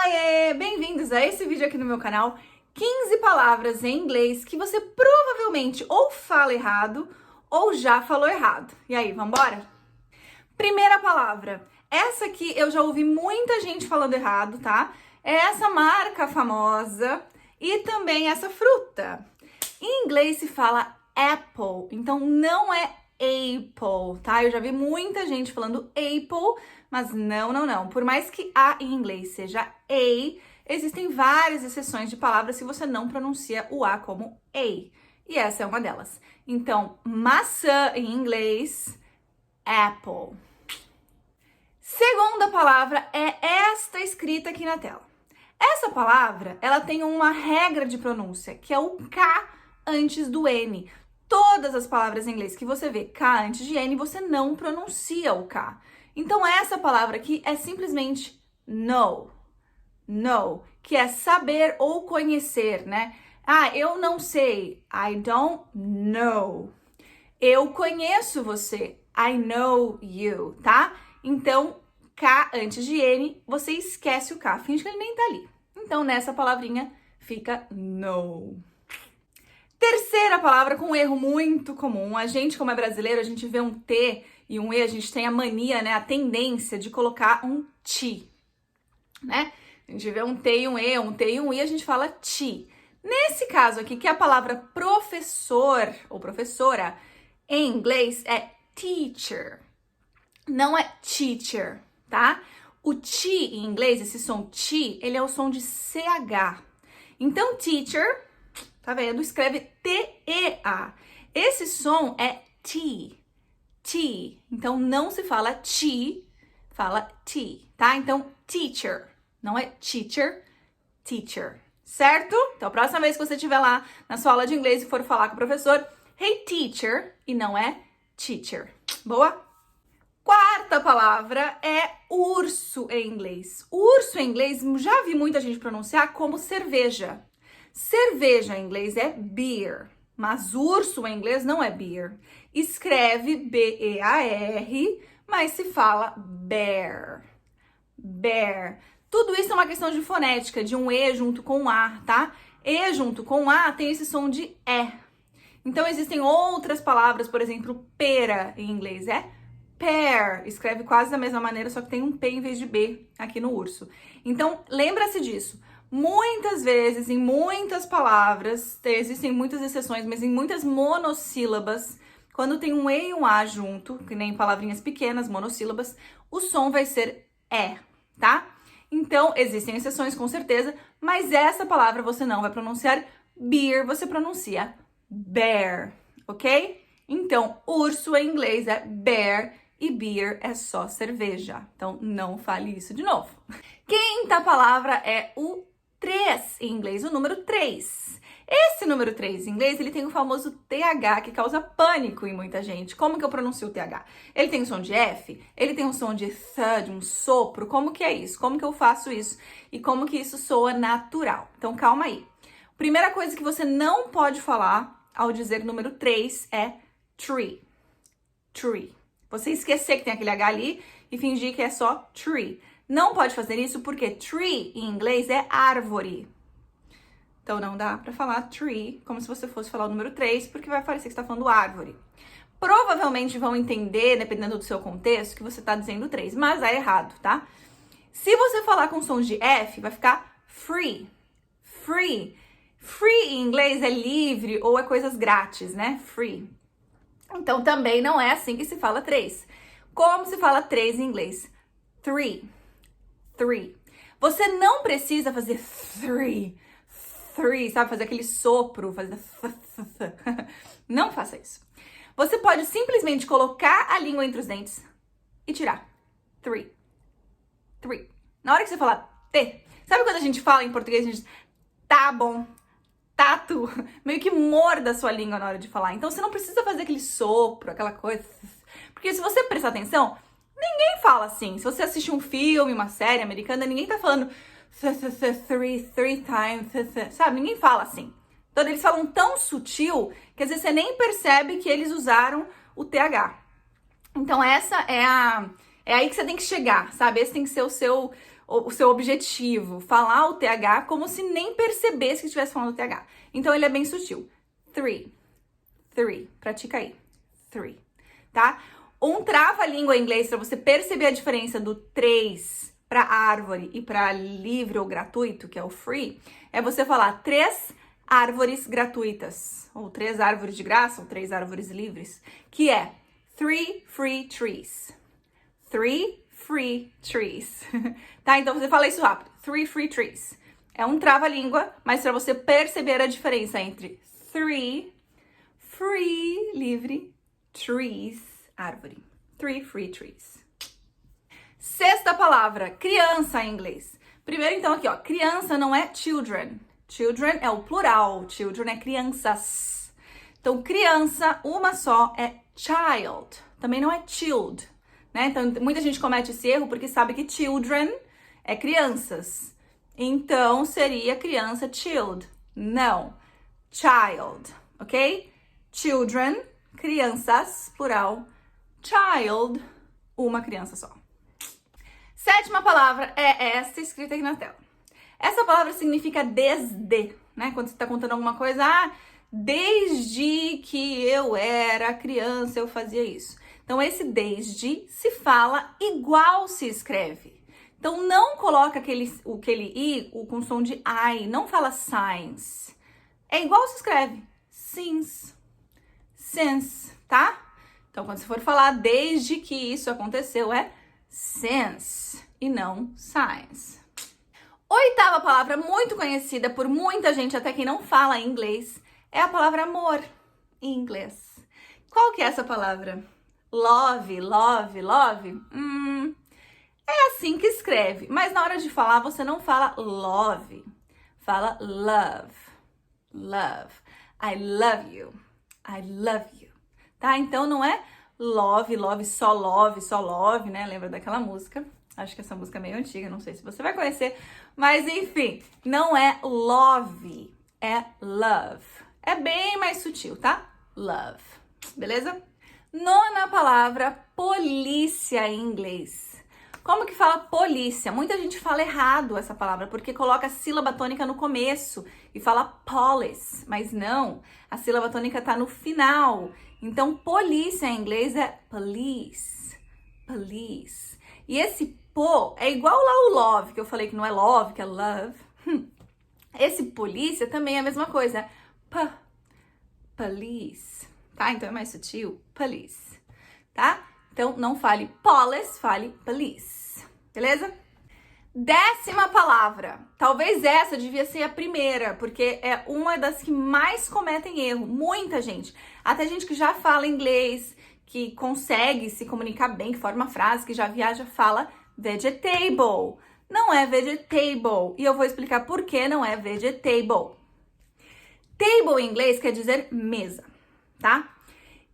Oiê! Bem-vindos a esse vídeo aqui no meu canal. 15 palavras em inglês que você provavelmente ou fala errado ou já falou errado. E aí, vambora? Primeira palavra. Essa aqui eu já ouvi muita gente falando errado, tá? É essa marca famosa e também essa fruta. Em inglês se fala apple, então não é apple, tá? Eu já vi muita gente falando apple, mas não. Por mais que A em inglês seja A, existem várias exceções de palavras que você não pronuncia o A como A. E essa é uma delas. Então, maçã em inglês, apple. Segunda palavra é esta escrita aqui na tela. Essa palavra, ela tem uma regra de pronúncia, que é o K antes do N. Todas as palavras em inglês que você vê K antes de N, você não pronuncia o K. Então, essa palavra aqui é simplesmente know. Know, que é saber ou conhecer, né? Ah, eu não sei. I don't know. Eu conheço você. I know you, tá? Então, K antes de N, você esquece o K. Finge que ele nem tá ali. Então, nessa palavrinha fica know. Terceira palavra com um erro muito comum. A gente, como é brasileiro, a gente vê um T e um E, a gente tem a mania, né, a tendência de colocar um ti, né? A gente vê um T e um E, um T e um I, a gente fala ti. Nesse caso aqui, que a palavra professor ou professora em inglês é teacher, não é teacher, tá? O ti em inglês, esse som ti, ele é o som de CH. Então, teacher, tá vendo? Escreve T-E-A. Esse som é T. T. Então, não se fala ti, fala T, tá? Então, teacher. Não é teacher, teacher. Certo? Então, a próxima vez que você estiver lá na sua aula de inglês e for falar com o professor, hey, teacher, e não é teacher. Boa? Quarta palavra é urso em inglês. Urso em inglês, já vi muita gente pronunciar como cerveja. Cerveja em inglês é beer, mas urso em inglês não é beer. Escreve B-E-A-R, mas se fala bear. Bear. Tudo isso é uma questão de fonética, de um E junto com um A, tá? E junto com A tem esse som de E. Então existem outras palavras, por exemplo, pera em inglês é pear. Escreve quase da mesma maneira, só que tem um P em vez de B aqui no urso. Então, lembra-se disso. Muitas vezes, em muitas palavras, existem muitas exceções, mas em muitas monossílabas, quando tem um E e um A junto, que nem palavrinhas pequenas, monossílabas, o som vai ser E, tá? Então, existem exceções com certeza, mas essa palavra você não vai pronunciar beer, você pronuncia bear, ok? Então, urso em inglês é bear e beer é só cerveja. Então, não fale isso de novo. Quinta palavra é o 3 em inglês, o número 3. Esse número 3 em inglês, ele tem o famoso TH, que causa pânico em muita gente. Como que eu pronuncio o TH? Ele tem um som de F? Ele tem um som de th, de um sopro? Como que é isso? Como que eu faço isso? E como que isso soa natural? Então, calma aí. Primeira coisa que você não pode falar ao dizer número 3 é tree. Tree. Você esquecer que tem aquele H ali e fingir que é só tree. Não pode fazer isso porque tree em inglês é árvore. Então não dá pra falar tree como se você fosse falar o número 3, porque vai parecer que você tá falando árvore. Provavelmente vão entender, dependendo do seu contexto, que você tá dizendo 3, mas é errado, tá? Se você falar com sons de F, vai ficar free. Free. Free em inglês é livre ou é coisas grátis, né? Free. Então também não é assim que se fala 3. Como se fala 3 em inglês? Three. Three. Você não precisa fazer three, sabe? Fazer aquele sopro, fazer não faça isso. Você pode simplesmente colocar a língua entre os dentes e tirar. Three. Three. Na hora que você falar T, sabe quando a gente fala em português, a gente tá bom, tatu, meio que morda a sua língua na hora de falar. Então você não precisa fazer aquele sopro, aquela coisa. Porque se você prestar atenção, ninguém fala assim. Se você assiste um filme, uma série americana, ninguém tá falando three times, sabe? Ninguém fala assim. Então eles falam tão sutil que às vezes você nem percebe que eles usaram o TH. Então essa é aí que você tem que chegar, sabe? Esse tem que ser o seu objetivo, falar o TH como se nem percebesse que estivesse falando o TH. Então, ele é bem sutil. Three. Pratica aí. Three. Tá? Um trava-língua em inglês para você perceber a diferença do 3 para árvore e para livre ou gratuito, que é o free, é você falar 3 árvores gratuitas, ou 3 árvores de graça, ou 3 árvores livres, que é 3 free trees. 3 free trees. Tá? Então você fala isso rápido. 3 free trees. É um trava-língua, mas para você perceber a diferença entre 3 free, livre, trees, árvore. 3 free trees. Sexta palavra, criança em inglês. Primeiro, então, aqui, ó. Criança não é children. Children é o plural. Children é crianças. Então, criança, uma só, é child. Também não é child, né? Então, muita gente comete esse erro porque sabe que children é crianças. Então, seria criança child. Não. Child, ok? Children, crianças, plural. Child, uma criança só. Sétima palavra é essa escrita aqui na tela. Essa palavra significa desde, né? Quando você está contando alguma coisa, desde que eu era criança eu fazia isso. Então, esse desde se fala igual se escreve. Então, não coloca aquele i com som de I, não fala since. É igual se escreve. Since, tá? Então, quando você for falar desde que isso aconteceu, é since e não since. Oitava palavra muito conhecida por muita gente, até quem não fala inglês, é a palavra amor em inglês. Qual que é essa palavra? Love. É assim que escreve, mas na hora de falar você não fala love, fala love. I love you. Tá? Então não é love, só love, né? Lembra daquela música? Acho que essa música é meio antiga, não sei se você vai conhecer. Mas enfim, não é love, é love. É bem mais sutil, tá? Love. Beleza? Nona palavra, polícia em inglês. Como que fala polícia? Muita gente fala errado essa palavra, porque coloca a sílaba tônica no começo e fala police, mas não, a sílaba tônica tá no final. Então, polícia em inglês é police. E esse po é igual lá o love, que eu falei que não é love, que é love. Esse polícia também é a mesma coisa, police, tá? Então é mais sutil, police, tá? Então, não fale police, fale police, beleza? 10ª palavra. Talvez essa devia ser a primeira, porque é uma das que mais cometem erro. Muita gente. Até gente que já fala inglês, que consegue se comunicar bem, que forma frase, que já viaja, fala vegetable. Não é vegetable. E eu vou explicar por que não é vegetable. Table em inglês quer dizer mesa, tá?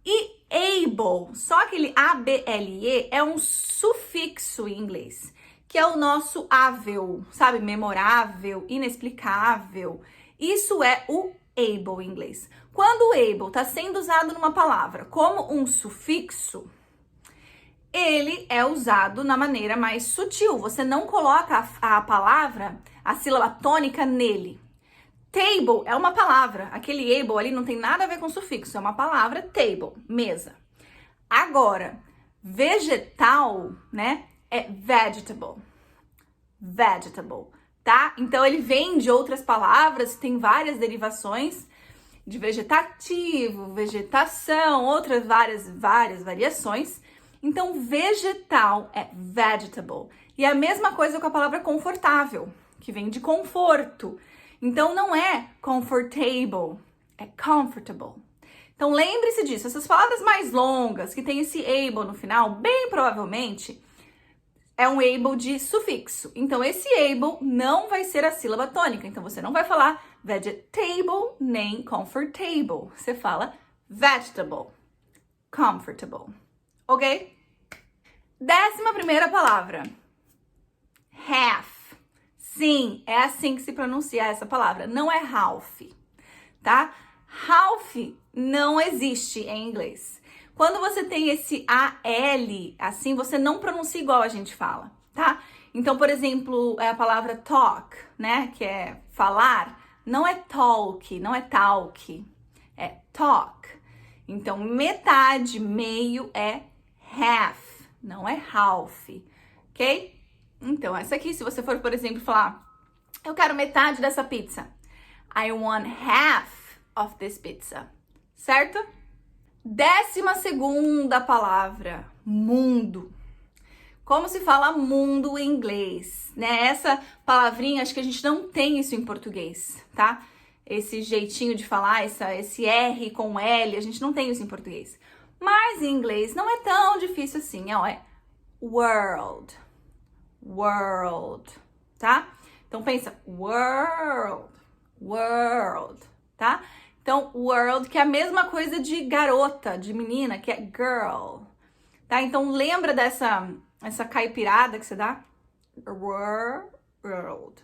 E able, só aquele A-B-L-E é um sufixo em inglês, que é o nosso ável, sabe? Memorável, inexplicável. Isso é o able em inglês. Quando o able está sendo usado numa palavra como um sufixo, ele é usado na maneira mais sutil. Você não coloca a palavra, a sílaba tônica nele. Table é uma palavra, aquele able ali não tem nada a ver com sufixo, é uma palavra table, mesa. Agora, vegetal, né, é vegetable, tá? Então, ele vem de outras palavras, tem várias derivações de vegetativo, vegetação, outras várias variações. Então, vegetal é vegetable. E é a mesma coisa com a palavra confortável, que vem de conforto. Então, não é comfortable, é comfortable. Então, lembre-se disso. Essas palavras mais longas, que tem esse able no final, bem provavelmente é um able de sufixo. Então, esse able não vai ser a sílaba tônica. Então, você não vai falar vegetable nem comfortable. Você fala vegetable, comfortable. Ok? 11ª palavra. Half. Sim, é assim que se pronuncia essa palavra. Não é half, tá? Half não existe em inglês. Quando você tem esse AL, assim, você não pronuncia igual a gente fala, tá? Então, por exemplo, a palavra talk, né, que é falar, não é talk, não é talk, é talk. Então, metade, meio é half, não é half, ok? Então, essa aqui, se você for, por exemplo, falar, eu quero metade dessa pizza. I want half of this pizza, certo? 12ª palavra, mundo. Como se fala mundo em inglês, né? Essa palavrinha, acho que a gente não tem isso em português, tá? Esse jeitinho de falar, esse R com L, a gente não tem isso em português. Mas em inglês não é tão difícil assim, ó, é world, world, tá? Então pensa, world, world, tá? Então, world, que é a mesma coisa de garota, de menina, que é girl, tá? Então, lembra essa caipirada que você dá? World,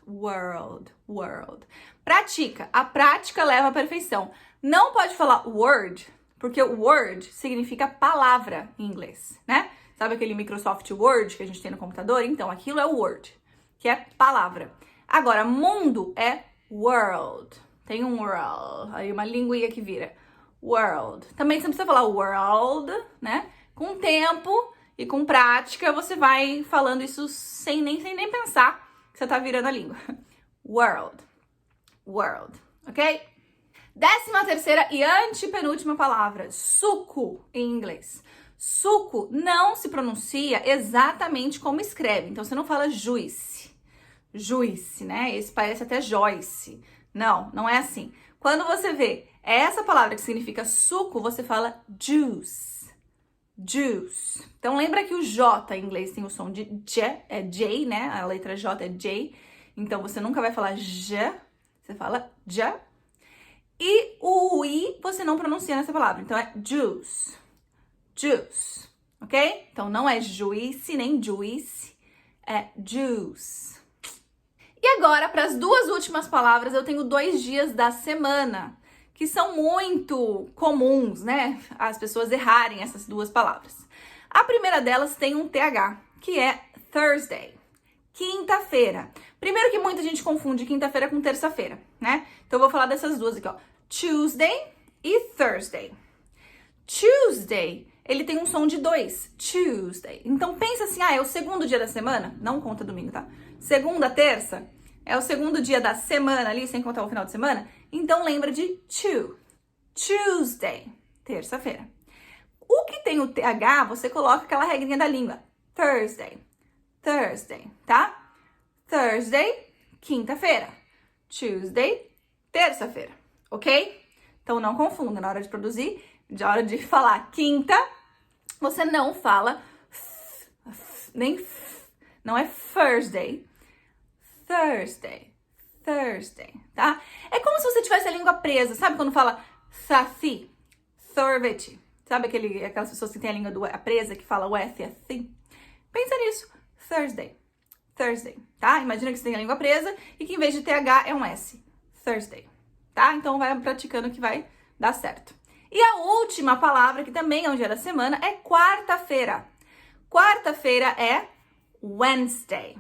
world, world. Pratica. A prática leva à perfeição. Não pode falar word, porque word significa palavra em inglês, né? Sabe aquele Microsoft Word que a gente tem no computador? Então, aquilo é word, que é palavra. Agora, mundo é world. Tem um world, aí uma linguinha que vira. World. Também você não precisa falar world, né? Com tempo e com prática, você vai falando isso sem nem pensar que você tá virando a língua. World. World. Ok? 13ª e antepenúltima palavra. Suco em inglês. Suco não se pronuncia exatamente como escreve. Então, você não fala juice. Juice, né? Esse parece até Joyce. Não, não é assim. Quando você vê essa palavra que significa suco, você fala juice. Juice. Então, lembra que o J em inglês tem o som de J, é J, né? A letra J é J. Então, você nunca vai falar J, você fala J. E o I você não pronuncia nessa palavra. Então, é juice. Juice. Ok? Então, não é juice nem juice, é juice. E agora, para as duas últimas palavras, eu tenho 2 dias da semana, que são muito comuns, né? As pessoas errarem essas duas palavras. A primeira delas tem um TH, que é Thursday, quinta-feira. Primeiro que muita gente confunde quinta-feira com terça-feira, né? Então eu vou falar dessas duas aqui, ó. Tuesday e Thursday. Tuesday, ele tem um som de 2, Tuesday. Então pensa assim, é o segundo dia da semana, não conta domingo, tá? Segunda, terça, é o segundo dia da semana ali, sem contar o final de semana. Então lembra de Tuesday, terça-feira. O que tem o TH, você coloca aquela regrinha da língua. Thursday, tá? Thursday, quinta-feira. Tuesday, terça-feira, ok? Então não confunda, na hora de produzir, na hora de falar quinta, você não fala nem não é Thursday. Thursday, tá? É como se você tivesse a língua presa, sabe quando fala saci, sorvete? Sabe aquelas pessoas que têm a língua presa, que fala o F assim? Pensa nisso, Thursday, tá? Imagina que você tem a língua presa e que em vez de TH é um S, Thursday, tá? Então vai praticando que vai dar certo. E a última palavra, que também é um dia da semana, é quarta-feira. Quarta-feira é Wednesday.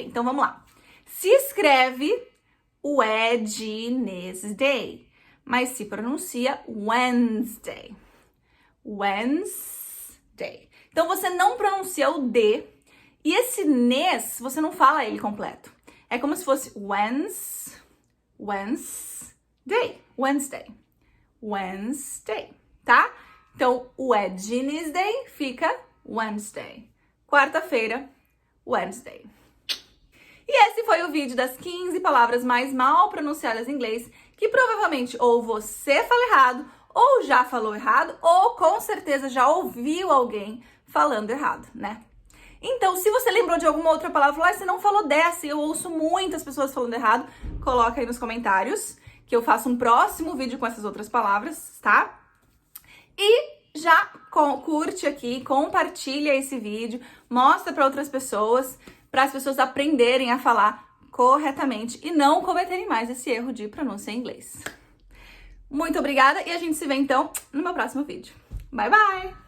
Então vamos lá. Se escreve Wednesday, mas se pronuncia Wednesday. Então você não pronuncia o D e esse nes você não fala ele completo. É como se fosse Wednesday, tá? Então Wednesday fica Wednesday. Quarta-feira, Wednesday. E esse foi o vídeo das 15 palavras mais mal pronunciadas em inglês, que provavelmente ou você fala errado, ou já falou errado, ou com certeza já ouviu alguém falando errado, né? Então, se você lembrou de alguma outra palavra, você não falou dessa, e eu ouço muitas pessoas falando errado, coloca aí nos comentários, que eu faço um próximo vídeo com essas outras palavras, tá? E já curte aqui, compartilha esse vídeo, mostra para outras pessoas, para as pessoas aprenderem a falar corretamente e não cometerem mais esse erro de pronúncia em inglês. Muito obrigada e a gente se vê então no meu próximo vídeo. Bye, bye!